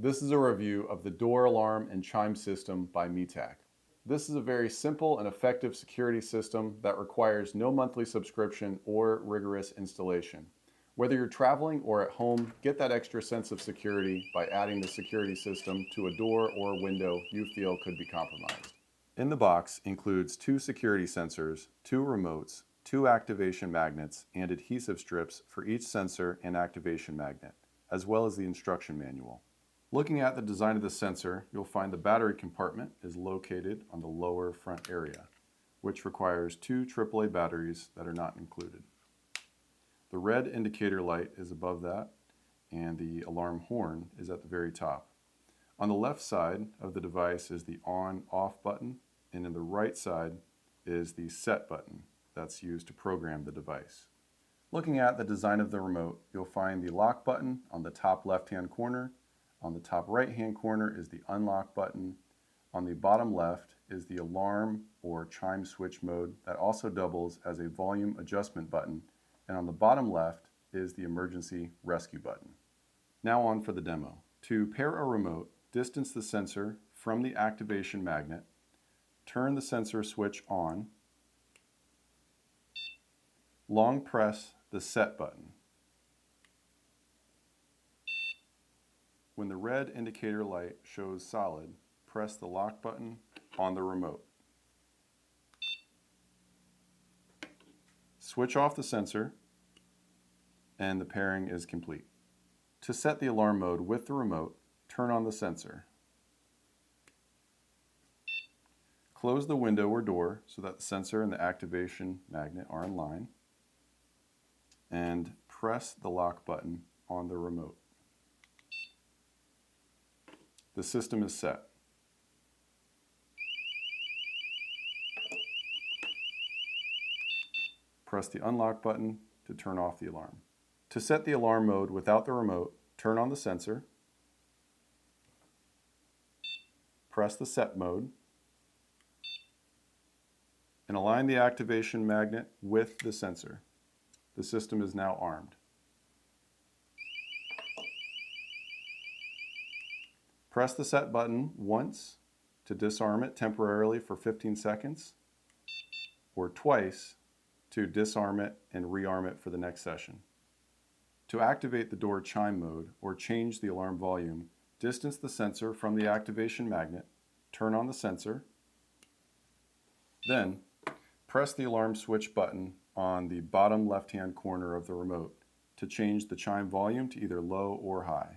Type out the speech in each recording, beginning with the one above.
This is a review of the door alarm and chime system by METAK. This is a very simple and effective security system that requires no monthly subscription or rigorous installation. Whether you're traveling or at home, get that extra sense of security by adding the security system to a door or window you feel could be compromised. In the box includes 2 security sensors, 2 remotes, 2 activation magnets, and adhesive strips for each sensor and activation magnet, as well as the instruction manual. Looking at the design of the sensor, you'll find the battery compartment is located on the lower front area, which requires 2 AAA batteries that are not included. The red indicator light is above that, and the alarm horn is at the very top. On the left side of the device is the on-off button, and in the right side is the set button that's used to program the device. Looking at the design of the remote, you'll find the lock button on the top left-hand corner. On the top right-hand corner is the unlock button. On the bottom left is the alarm or chime switch mode that also doubles as a volume adjustment button. And on the bottom left is the emergency rescue button. Now on for the demo. To pair a remote, distance the sensor from the activation magnet, turn the sensor switch on, long press the set button. When the red indicator light shows solid, press the lock button on the remote. Switch off the sensor, and the pairing is complete. To set the alarm mode with the remote, turn on the sensor. Close the window or door so that the sensor and the activation magnet are in line, and press the lock button on the remote. The system is set. Press the unlock button to turn off the alarm. To set the alarm mode without the remote, turn on the sensor, press the set mode, and align the activation magnet with the sensor. The system is now armed. Press the set button once to disarm it temporarily for 15 seconds, or twice to disarm it and rearm it for the next session. To activate the door chime mode or change the alarm volume, distance the sensor from the activation magnet, turn on the sensor, then press the alarm switch button on the bottom left-hand corner of the remote to change the chime volume to either low or high.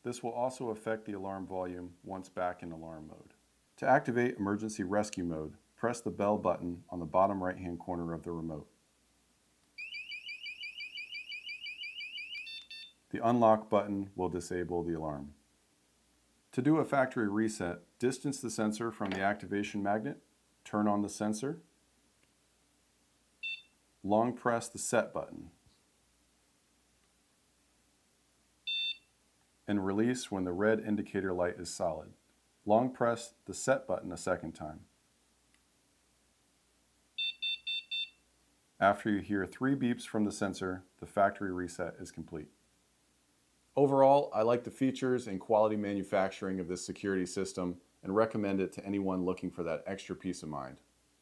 This will also affect the alarm volume once back in alarm mode. To activate emergency rescue mode, press the bell button on the bottom right-hand corner of the remote. The unlock button will disable the alarm. To do a factory reset, distance the sensor from the activation magnet, turn on the sensor, long press the set button, and release when the red indicator light is solid. Long press the set button a second time. After you hear 3 beeps from the sensor, the factory reset is complete. Overall, I like the features and quality manufacturing of this security system and recommend it to anyone looking for that extra peace of mind.